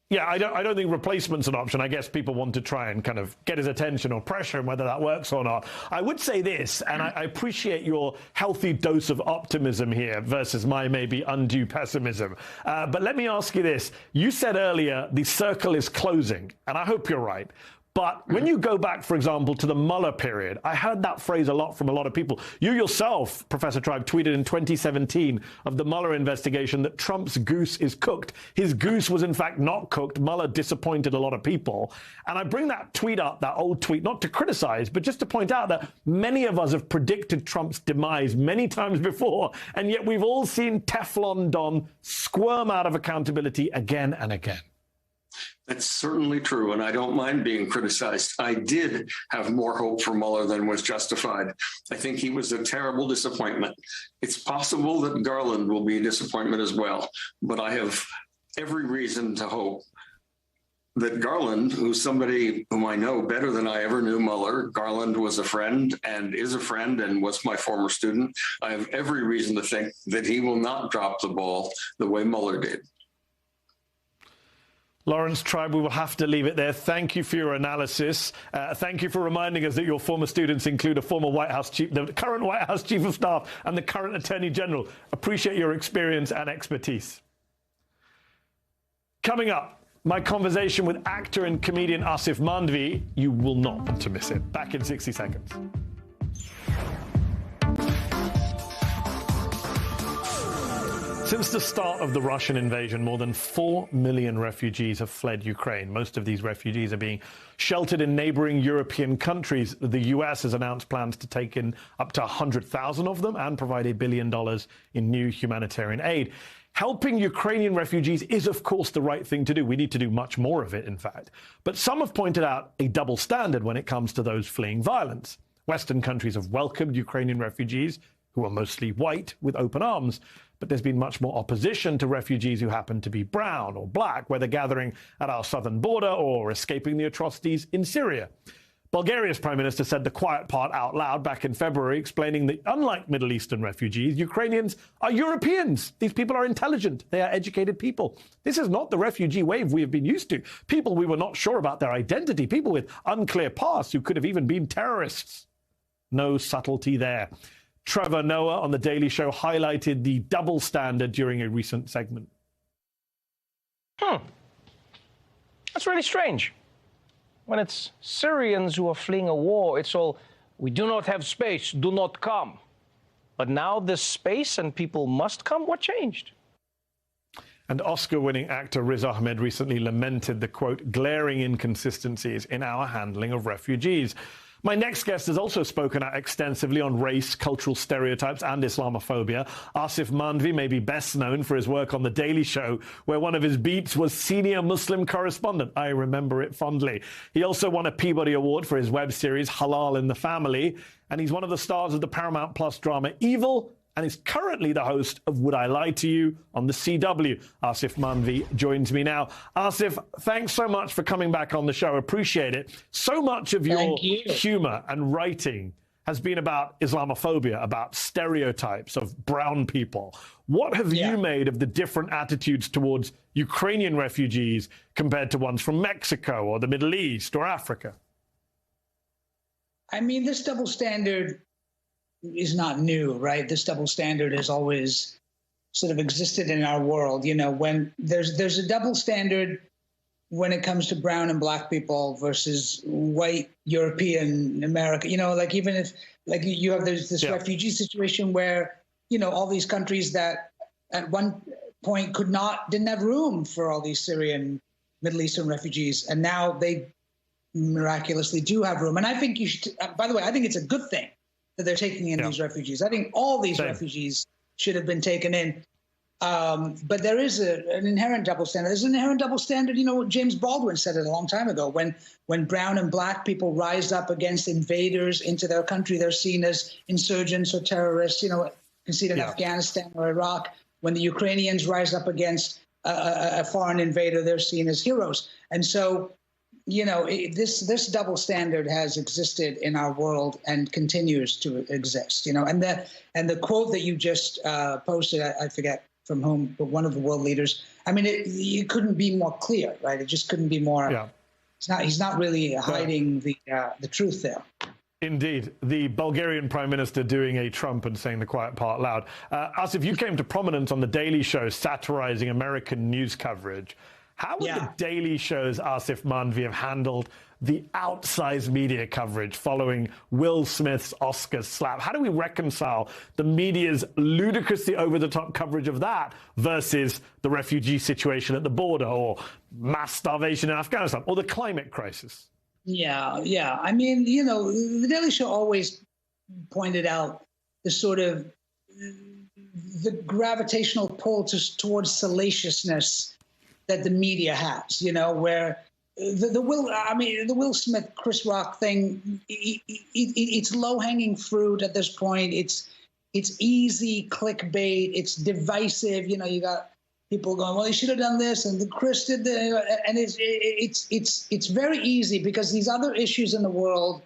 Yeah, I don't think replacement's an option. I guess people want to try and kind of get his attention or pressure him, whether that works or not. I would say this, and I appreciate your healthy dose of optimism here versus my maybe undue pessimism. But let me ask you this. You said earlier the circle is closing, and I hope you're right. But when you go back, for example, to the Mueller period, I heard that phrase a lot from a lot of people. You yourself, Professor Tribe, tweeted in 2017 of the Mueller investigation that Trump's goose is cooked. His goose was, in fact, not cooked. Mueller disappointed a lot of people. And I bring that tweet up, that old tweet, not to criticize, but just to point out that many of us have predicted Trump's demise many times before, and yet we've all seen Teflon Don squirm out of accountability again and again. That's certainly true, and I don't mind being criticized. I did have more hope for Mueller than was justified. I think he was a terrible disappointment. It's possible that Garland will be a disappointment as well, but I have every reason to hope that Garland, who's somebody whom I know better than I ever knew Mueller, Garland was a friend and is a friend and was my former student. I have every reason to think that he will not drop the ball the way Mueller did. Lawrence Tribe, we will have to leave it there. Thank you for your analysis. Thank you for reminding us that your former students include a former White House chief, the current White House Chief of Staff, and the current Attorney General. Appreciate your experience and expertise. Coming up, my conversation with actor and comedian Asif Mandvi. You will not want to miss it. Back in 60 seconds. Since the start of the Russian invasion, more than 4 million refugees have fled Ukraine. Most of these refugees are being sheltered in neighboring European countries. The U.S. has announced plans to take in up to 100,000 of them and provide $1 billion in new humanitarian aid. Helping Ukrainian refugees is, of course, the right thing to do. We need to do much more of it, in fact. But some have pointed out a double standard when it comes to those fleeing violence. Western countries have welcomed Ukrainian refugees, who are mostly white, with open arms. But there's been much more opposition to refugees who happen to be brown or black, whether gathering at our southern border or escaping the atrocities in Syria. Bulgaria's prime minister said the quiet part out loud back in February, explaining that unlike Middle Eastern refugees, Ukrainians are Europeans. These people are intelligent. They are educated people. This is not the refugee wave we have been used to. People we were not sure about their identity, people with unclear pasts who could have even been terrorists. No subtlety there. Trevor Noah on The Daily Show highlighted the double standard during a recent segment. That's really strange. When it's Syrians who are fleeing a war, it's all, we do not have space, do not come. But now there's space and people must come? What changed? And Oscar-winning actor Riz Ahmed recently lamented the, quote, glaring inconsistencies in our handling of refugees. My next guest has also spoken out extensively on race, cultural stereotypes and Islamophobia. Asif Mandvi may be best known for his work on The Daily Show, where one of his beats was senior Muslim correspondent. I remember it fondly. He also won a Peabody Award for his web series Halal in the Family, and he's one of the stars of the Paramount Plus drama Evil, and is currently the host of Would I Lie to You on the CW. Asif Mandvi joins me now. Asif, thanks so much for coming back on the show. Appreciate it. So much of your humor and writing has been about Islamophobia, about stereotypes of brown people. What have you made of the different attitudes towards Ukrainian refugees compared to ones from Mexico or the Middle East or Africa? I mean, this double standard is not new, right? This double standard has always sort of existed in our world. You know, when there's a double standard when it comes to brown and black people versus white European America, you know, like even if like you have this refugee situation where, you know, all these countries that at one point didn't have room for all these Syrian, Middle Eastern refugees. And now they miraculously do have room. And I think you should, by the way, I think it's a good thing that they're taking in these refugees. I think all these refugees should have been taken in. But there is an inherent double standard. There's an inherent double standard. You know, James Baldwin said it a long time ago. When brown and black people rise up against invaders into their country, they're seen as insurgents or terrorists. You know, you can see it in Afghanistan or Iraq. When the Ukrainians rise up against a foreign invader, they're seen as heroes. And so, you know, this double standard has existed in our world and continues to exist. You know, and the quote that you just posted, I forget from whom, but one of the world leaders. I mean, it couldn't be more clear, right? It just couldn't be more. Yeah. He's not really hiding the truth there. Indeed. The Bulgarian Prime Minister doing a Trump and saying the quiet part loud. Asif, you came to prominence on The Daily Show satirizing American news coverage. How would The Daily Show's Asif Mandvi have handled the outsized media coverage following Will Smith's Oscars slap? How do we reconcile the media's ludicrously over-the-top coverage of that versus the refugee situation at the border or mass starvation in Afghanistan or the climate crisis? Yeah. I mean, you know, The Daily Show always pointed out the sort of the gravitational pull towards salaciousness that the media has, you know, where the Will Smith, Chris Rock thing, it's low-hanging fruit at this point. It's easy clickbait. It's divisive. You know, you got people going, well, he should have done this, and Chris did that, and it's very easy because these other issues in the world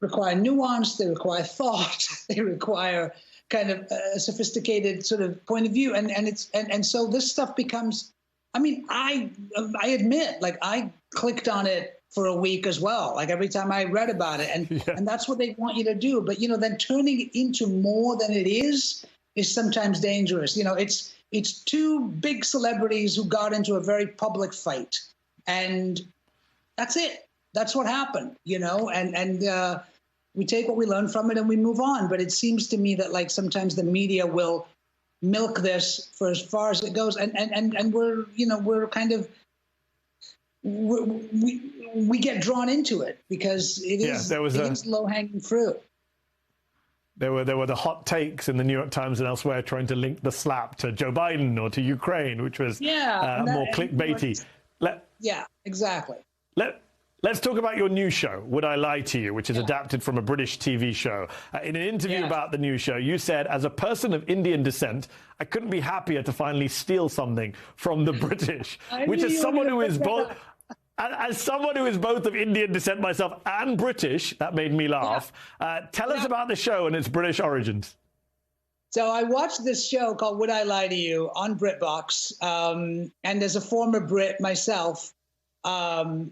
require nuance. They require thought. They require kind of a sophisticated sort of point of view, and so this stuff becomes. I mean, I admit, like, I clicked on it for a week as well, like every time I read about it. And that's what they want you to do. But, you know, then turning it into more than it is sometimes dangerous. You know, it's two big celebrities who got into a very public fight. And that's it. That's what happened, you know, and we take what we learn from it and we move on. But it seems to me that, like, sometimes the media will milk this for as far as it goes, and we're, you know, we're kind of we get drawn into it because it is low-hanging fruit. There were the hot takes in the New York Times and elsewhere trying to link the slap to Joe Biden or to Ukraine, which was more clickbaity. Yeah, exactly. Let's talk about your new show, Would I Lie to You, which is adapted from a British TV show. In an interview about the new show, you said, as a person of Indian descent, I couldn't be happier to finally steal something from the British, which is someone who is both... As someone who is both of Indian descent myself and British, that made me laugh. Tell us about the show and its British origins. So I watched this show called Would I Lie to You on BritBox, and as a former Brit myself, I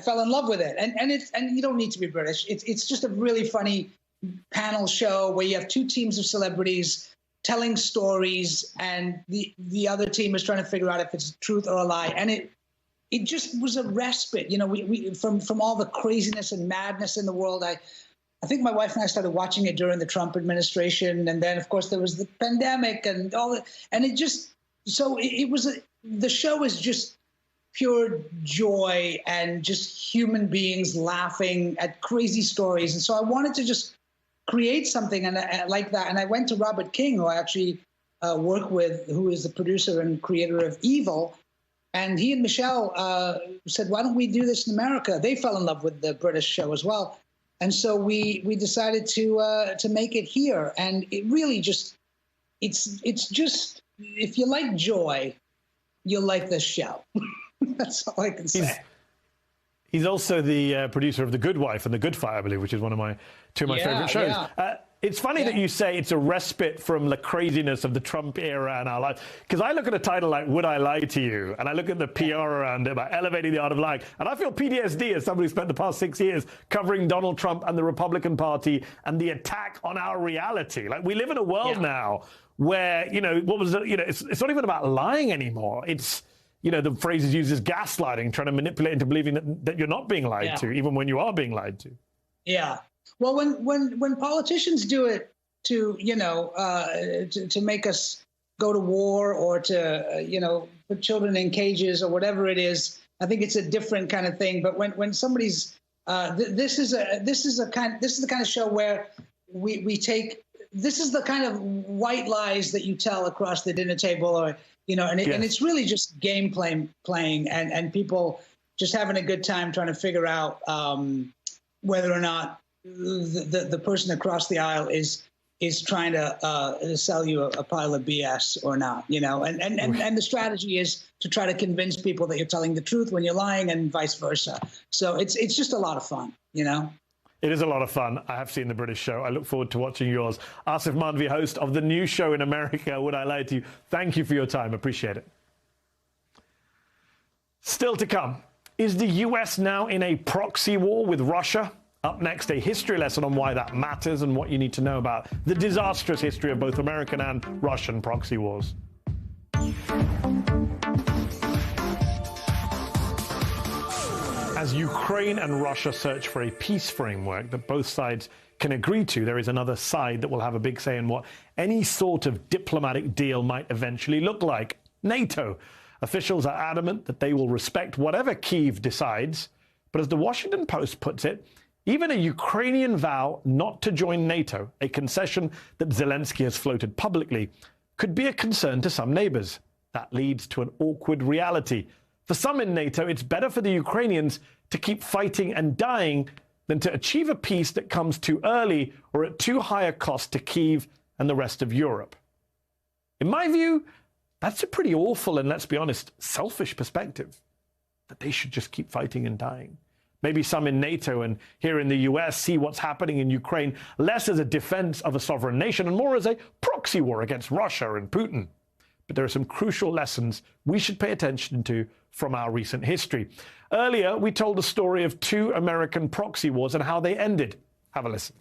fell in love with it. And you don't need to be British. It's just a really funny panel show where you have two teams of celebrities telling stories, and the other team is trying to figure out if it's truth or a lie. And it just was a respite, you know, we from all the craziness and madness in the world. I think my wife and I started watching it during the Trump administration, and then of course there was the pandemic and all that, and it just the show is just pure joy and just human beings laughing at crazy stories. And so I wanted to just create something like that. And I went to Robert King, who I actually work with, who is the producer and creator of Evil. And he and Michelle said, why don't we do this in America? They fell in love with the British show as well. And so we decided to make it here. And it really just, it's just, if you like joy, you'll like this show. That's all I can say. He's also the producer of The Good Wife and The Good Fight, I believe, which is one of two of my favorite shows. Yeah. It's funny that you say it's a respite from the craziness of the Trump era and our lives. Because I look at a title like Would I Lie to You? And I look at the PR around it about elevating the art of lying. And I feel PTSD as somebody who spent the past 6 years covering Donald Trump and the Republican Party and the attack on our reality. Like, we live in a world now where, you know, it's not even about lying anymore. It's, you know, the phrase is used as gaslighting, trying to manipulate into believing that you're not being lied to, even when you are being lied to. Yeah. Well, when politicians do it to, you know, to make us go to war or to, you know, put children in cages or whatever it is, I think it's a different kind of thing. But when somebody's this is the kind of show where we take, this is the kind of white lies that you tell across the dinner table, or, you know, and it's really just game playing and people just having a good time trying to figure out whether or not the person across the aisle is trying to sell you a pile of BS or not, you know, and the strategy is to try to convince people that you're telling the truth when you're lying, and vice versa. So it's just a lot of fun, you know. It is a lot of fun. I have seen the British show. I look forward to watching yours. Asif Mandvi, host of the new show in America, Would I Lie to You? Thank you for your time. Appreciate it. Still to come, is the US now in a proxy war with Russia? Up next, a history lesson on why that matters and what you need to know about the disastrous history of both American and Russian proxy wars. As Ukraine and Russia search for a peace framework that both sides can agree to, there is another side that will have a big say in what any sort of diplomatic deal might eventually look like: NATO. Officials are adamant that they will respect whatever Kyiv decides, but as the Washington Post puts it, even a Ukrainian vow not to join NATO, a concession that Zelensky has floated publicly, could be a concern to some neighbors. That leads to an awkward reality. For some in NATO, it's better for the Ukrainians to keep fighting and dying than to achieve a peace that comes too early or at too high a cost to Kyiv and the rest of Europe. In my view, that's a pretty awful and, let's be honest, selfish perspective, that they should just keep fighting and dying. Maybe some in NATO and here in the US see what's happening in Ukraine less as a defense of a sovereign nation and more as a proxy war against Russia and Putin. But there are some crucial lessons we should pay attention to from our recent history. Earlier, we told the story of two American proxy wars and how they ended. Have a listen.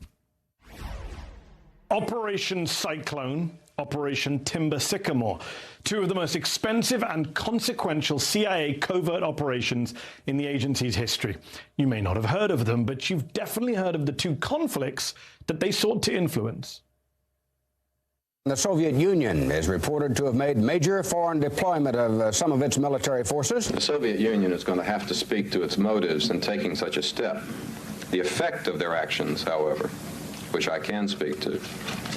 Operation Cyclone, Operation Timber Sycamore, two of the most expensive and consequential CIA covert operations in the agency's history. You may not have heard of them, but you've definitely heard of the two conflicts that they sought to influence. The Soviet Union is reported to have made major foreign deployment of some of its military forces. The Soviet Union is going to have to speak to its motives in taking such a step. The effect of their actions, however, which I can speak to,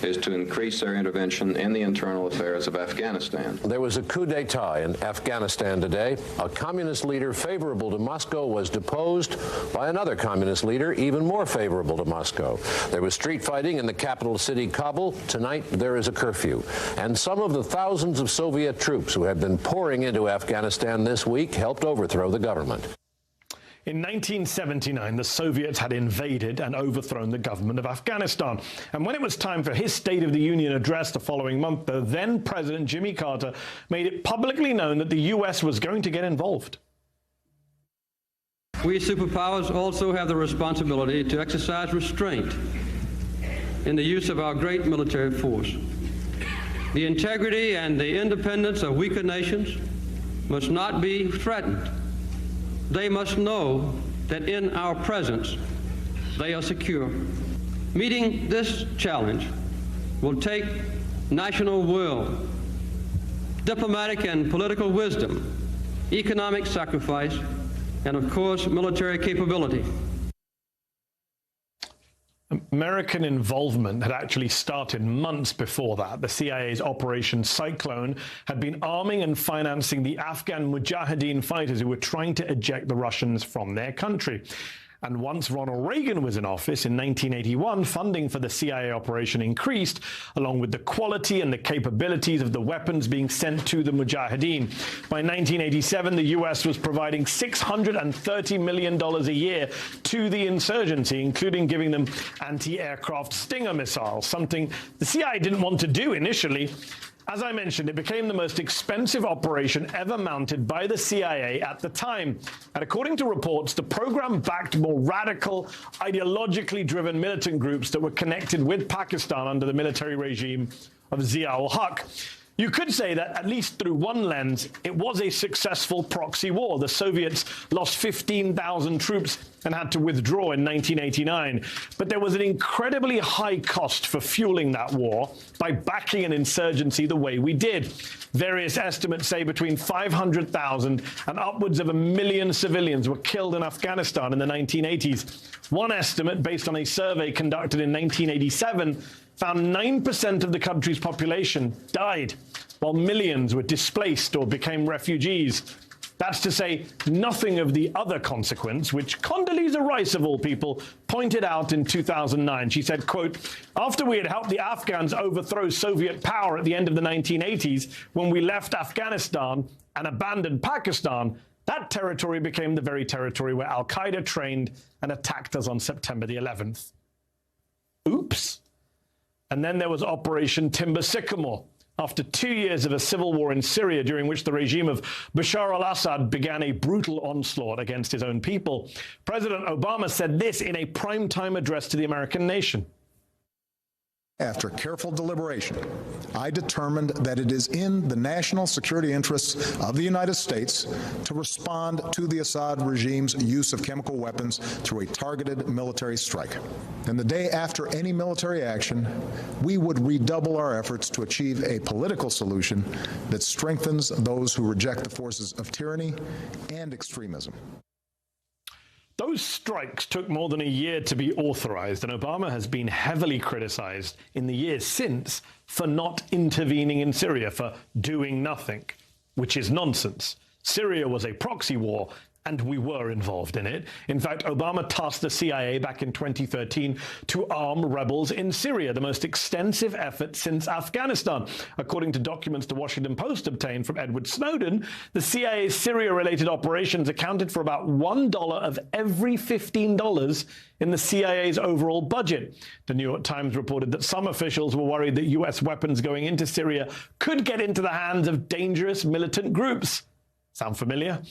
is to increase their intervention in the internal affairs of Afghanistan. There was a coup d'etat in Afghanistan today. A communist leader favorable to Moscow was deposed by another communist leader even more favorable to Moscow. There was street fighting in the capital city, Kabul. Tonight, there is a curfew. And some of the thousands of Soviet troops who have been pouring into Afghanistan this week helped overthrow the government. In 1979, the Soviets had invaded and overthrown the government of Afghanistan. And when it was time for his State of the Union address the following month, the then President Jimmy Carter made it publicly known that the U.S. was going to get involved. We superpowers also have the responsibility to exercise restraint in the use of our great military force. The integrity and the independence of weaker nations must not be threatened. They must know that in our presence, they are secure. Meeting this challenge will take national will, diplomatic and political wisdom, economic sacrifice, and of course, military capability. American involvement had actually started months before that. The CIA's Operation Cyclone had been arming and financing the Afghan Mujahideen fighters who were trying to eject the Russians from their country. And once Ronald Reagan was in office in 1981, funding for the CIA operation increased, along with the quality and the capabilities of the weapons being sent to the Mujahideen. By 1987, the U.S. was providing $630 million a year to the insurgency, including giving them anti-aircraft Stinger missiles, something the CIA didn't want to do initially. As I mentioned, it became the most expensive operation ever mounted by the CIA at the time. And according to reports, the program backed more radical, ideologically driven militant groups that were connected with Pakistan under the military regime of Zia-ul-Haq. You could say that, at least through one lens, it was a successful proxy war. The Soviets lost 15,000 troops and had to withdraw in 1989. But there was an incredibly high cost for fueling that war by backing an insurgency the way we did. Various estimates say between 500,000 and upwards of 1 million civilians were killed in Afghanistan in the 1980s. One estimate, based on a survey conducted in 1987, found 9% of the country's population died, while millions were displaced or became refugees. That's to say nothing of the other consequence, which Condoleezza Rice, of all people, pointed out in 2009. She said, quote, "After we had helped the Afghans overthrow Soviet power at the end of the 1980s, when we left Afghanistan and abandoned Pakistan, that territory became the very territory where al-Qaeda trained and attacked us on September the 11th. Oops. And then there was Operation Timber Sycamore. After 2 years of a civil war in Syria, during which the regime of Bashar al-Assad began a brutal onslaught against his own people, President Obama said this in a primetime address to the American nation. After careful deliberation, I determined that it is in the national security interests of the United States to respond to the Assad regime's use of chemical weapons through a targeted military strike. And the day after any military action, we would redouble our efforts to achieve a political solution that strengthens those who reject the forces of tyranny and extremism. Those strikes took more than a year to be authorized, and Obama has been heavily criticized in the years since for not intervening in Syria, for doing nothing, which is nonsense. Syria was a proxy war, and we were involved in it. In fact, Obama tasked the CIA back in 2013 to arm rebels in Syria, the most extensive effort since Afghanistan. According to documents the Washington Post obtained from Edward Snowden, the CIA's Syria-related operations accounted for about $1 of every $15 in the CIA's overall budget. The New York Times reported that some officials were worried that U.S. weapons going into Syria could get into the hands of dangerous militant groups. Sound familiar?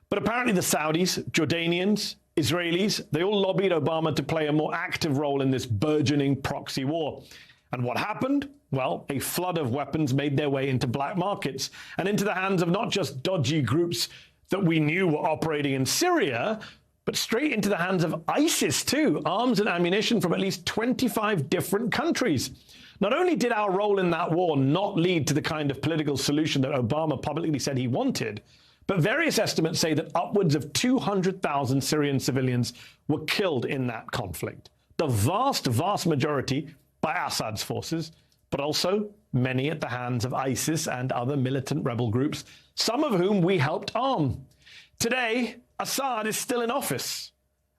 But apparently the Saudis, Jordanians, Israelis, they all lobbied Obama to play a more active role in this burgeoning proxy war. And what happened? Well, a flood of weapons made their way into black markets and into the hands of not just dodgy groups that we knew were operating in Syria, but straight into the hands of ISIS too, arms and ammunition from at least 25 different countries. Not only did our role in that war not lead to the kind of political solution that Obama publicly said he wanted, but various estimates say that upwards of 200,000 Syrian civilians were killed in that conflict. the vast, vast majority by Assad's forces, but also many at the hands of ISIS and other militant rebel groups, some of whom we helped arm. Today, Assad is still in office.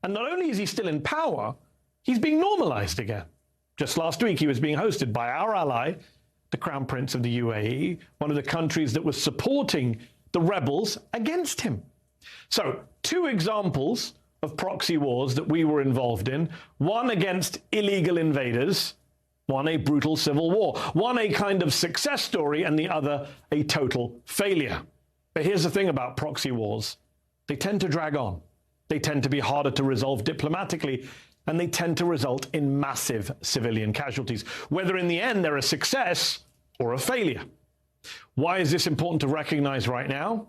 And not only is he still in power, he's being normalized again. Just last week, he was being hosted by our ally, the Crown Prince of the UAE, one of the countries that was supporting the rebels against him. So, two examples of proxy wars that we were involved in, one against illegal invaders, one a brutal civil war, one a kind of success story, and the other a total failure. But here's the thing about proxy wars. They tend to drag on. They tend to be harder to resolve diplomatically, and they tend to result in massive civilian casualties, whether in the end they're a success or a failure. Why is this important to recognize right now?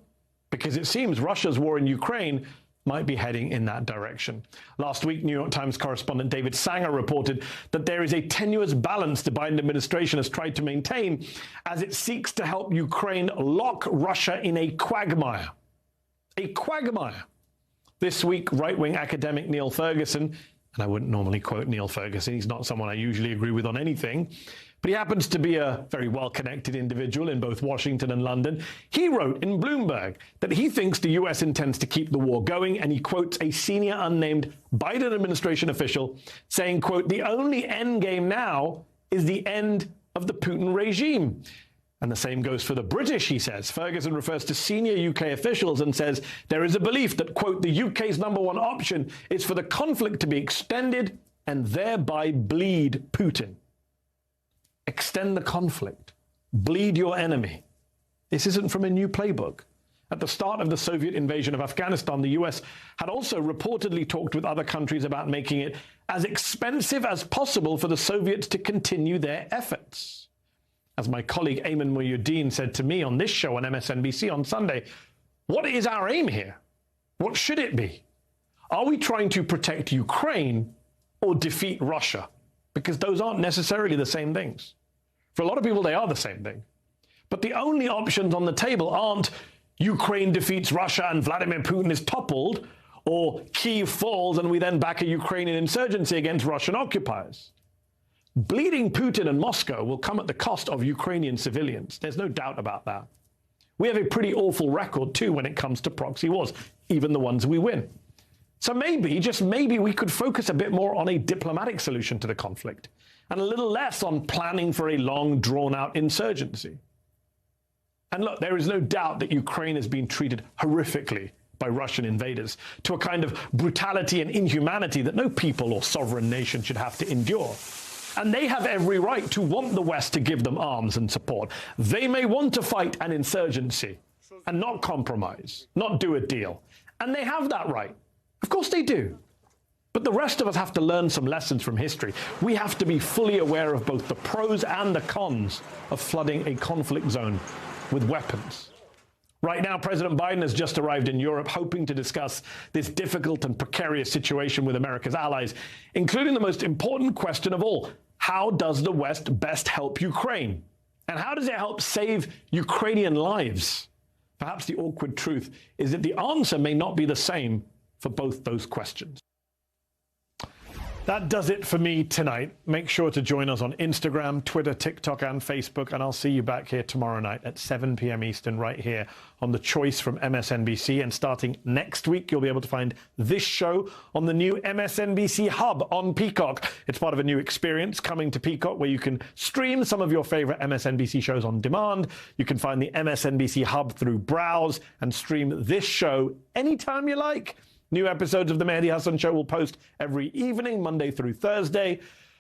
Because it seems Russia's war in Ukraine might be heading in that direction. Last week, New York Times correspondent David Sanger reported that there is a tenuous balance the Biden administration has tried to maintain as it seeks to help Ukraine lock Russia in a quagmire. A quagmire. This week, right-wing academic Neil Ferguson, and I wouldn't normally quote Neil Ferguson, he's not someone I usually agree with on anything, but he happens to be a very well-connected individual in both Washington and London. He wrote in Bloomberg that he thinks the U.S. intends to keep the war going, and he quotes a senior unnamed Biden administration official saying, quote, "The only end game now is the end of the Putin regime." And the same goes for the British, he says. Ferguson refers to senior UK officials and says there is a belief that, quote, "the UK's number one option is for the conflict to be extended and thereby bleed Putin." Extend the conflict. Bleed your enemy. This isn't from a new playbook. At the start of the Soviet invasion of Afghanistan, the US had also reportedly talked with other countries about making it as expensive as possible for the Soviets to continue their efforts. As my colleague Ayman Mohyeldin said to me on this show on MSNBC on Sunday, what is our aim here? What should it be? Are we trying to protect Ukraine or defeat Russia? Because those aren't necessarily the same things. For a lot of people, they are the same thing. But the only options on the table aren't Ukraine defeats Russia and Vladimir Putin is toppled, or Kyiv falls and we then back a Ukrainian insurgency against Russian occupiers. Bleeding Putin and Moscow will come at the cost of Ukrainian civilians. There's no doubt about that. We have a pretty awful record, too, when it comes to proxy wars, even the ones we win. So maybe, just maybe, we could focus a bit more on a diplomatic solution to the conflict and a little less on planning for a long, drawn-out insurgency. And look, there is no doubt that Ukraine has been treated horrifically by Russian invaders to a kind of brutality and inhumanity that no people or sovereign nation should have to endure. And they have every right to want the West to give them arms and support. They may want to fight an insurgency and not compromise, not do a deal. And they have that right. Of course they do. But the rest of us have to learn some lessons from history. We have to be fully aware of both the pros and the cons of flooding a conflict zone with weapons. Right now, President Biden has just arrived in Europe, hoping to discuss this difficult and precarious situation with America's allies, including the most important question of all: how does the West best help Ukraine? And how does it help save Ukrainian lives? Perhaps the awkward truth is that the answer may not be the same for both those questions. That does it for me tonight. Make sure to join us on Instagram, Twitter, TikTok, and Facebook, and I'll see you back here tomorrow night at 7 p.m. Eastern, right here on The Choice from MSNBC. And starting next week, you'll be able to find this show on the new MSNBC Hub on Peacock. It's part of a new experience coming to Peacock where you can stream some of your favorite MSNBC shows on demand. You can find the MSNBC Hub through Browse and stream this show anytime you like. New episodes of The Mehdi Hasan Show will post every evening, Monday through Thursday.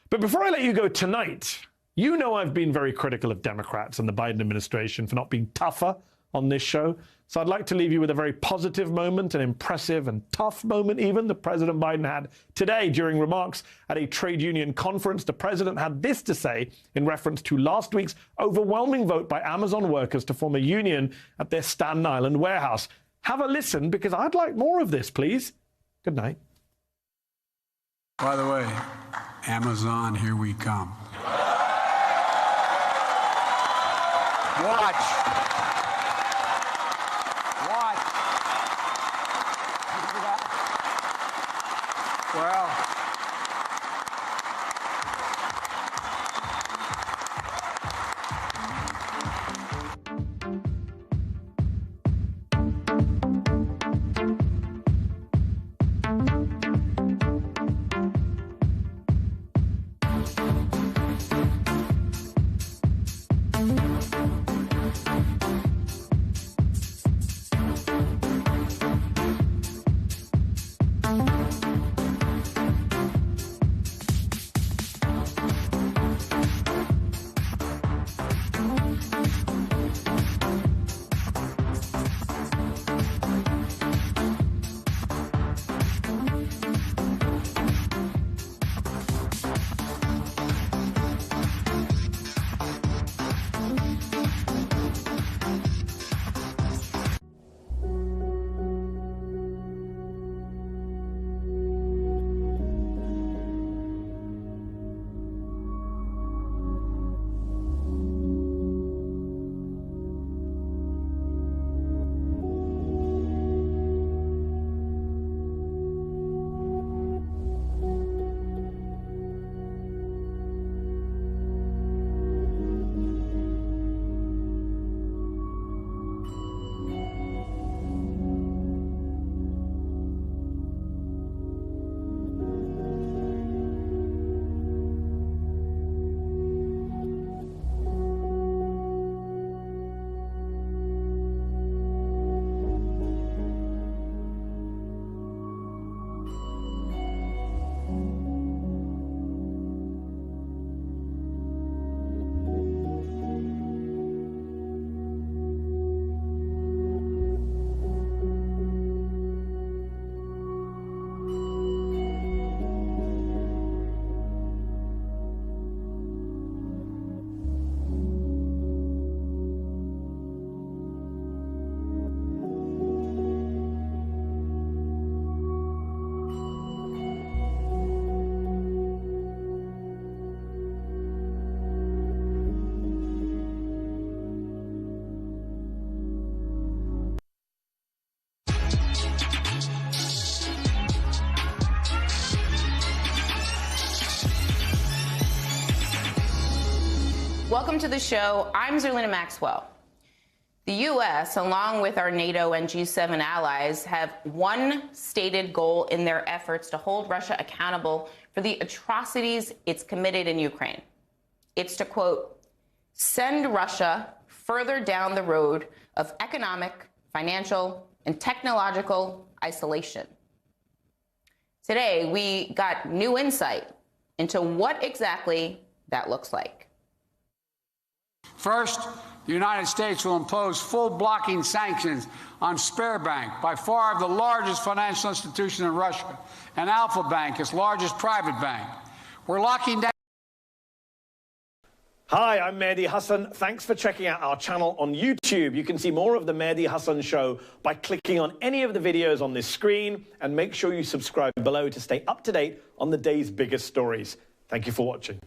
But before I let you go tonight, you know I've been very critical of Democrats and the Biden administration for not being tougher on this show. So I'd like to leave you with a very positive moment, an impressive and tough moment even that President Biden had today during remarks at a trade union conference. The president had this to say in reference to last week's overwhelming vote by Amazon workers to form a union at their Staten Island warehouse. Have a listen, because I'd like more of this, please. Good night. By the way, Amazon, here we come. Watch. Well, Welcome to the show. I'm Zerlina Maxwell. The U.S., along with our NATO and G7 allies, have one stated goal in their efforts to hold Russia accountable for the atrocities it's committed in Ukraine. It's to, quote, send Russia further down the road of economic, financial, and technological isolation. Today, we got new insight into what exactly that looks like. First, the United States will impose full blocking sanctions on Sberbank, by far the largest financial institution in Russia, and Alfa Bank, its largest private bank. We're locking down. Hi, I'm Mehdi Hasan. Thanks for checking out our channel on YouTube. You can see more of the Mehdi Hasan Show by clicking on any of the videos on this screen, and make sure you subscribe below to stay up to date on the day's biggest stories. Thank you for watching.